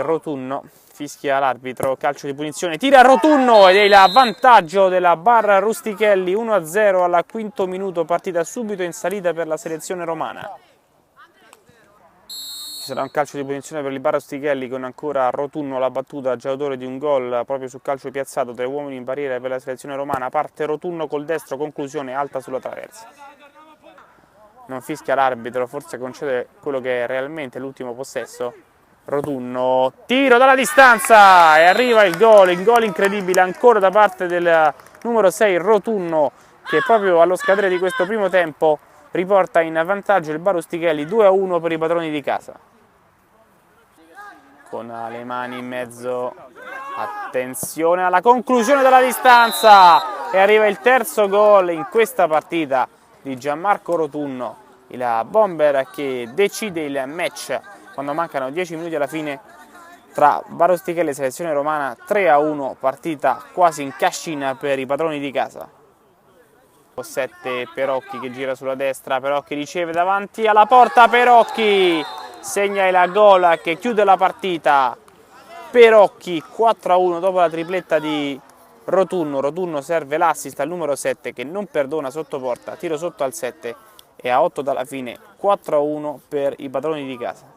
Rotunno, fischia l'arbitro, calcio di punizione, tira Rotunno ed è il vantaggio della Bar Rustichelli, 1-0 al quinto minuto, partita subito in salita per la selezione romana. Ci sarà un calcio di punizione per il Bar Rustichelli con ancora Rotunno alla battuta, già autore di un gol proprio sul calcio piazzato, 3 uomini in barriera per la selezione romana, parte Rotunno col destro, conclusione alta sulla traversa. Non fischia l'arbitro, forse concede quello che è realmente l'ultimo possesso. Rotunno, tiro dalla distanza e arriva il gol incredibile ancora da parte del numero 6 Rotunno, che proprio allo scadere di questo primo tempo riporta in vantaggio il Bar Rustichelli, 2-1 per i padroni di casa. Con le mani in mezzo, attenzione alla conclusione della distanza e arriva il terzo gol in questa partita di Gianmarco Rotunno, il bomber che decide il match quando mancano 10 minuti alla fine tra Bar Rustichelli e selezione romana. 3-1, partita quasi in cascina per i padroni di casa. 7 Perocchi che gira sulla destra, Perocchi riceve davanti alla porta, Perocchi segna il gol che chiude la partita. Perocchi 4-1 dopo la tripletta di Rotunno. Rotunno serve l'assist al numero 7 che non perdona sotto porta, tiro sotto al 7 e a 8 dalla fine, 4-1 per i padroni di casa.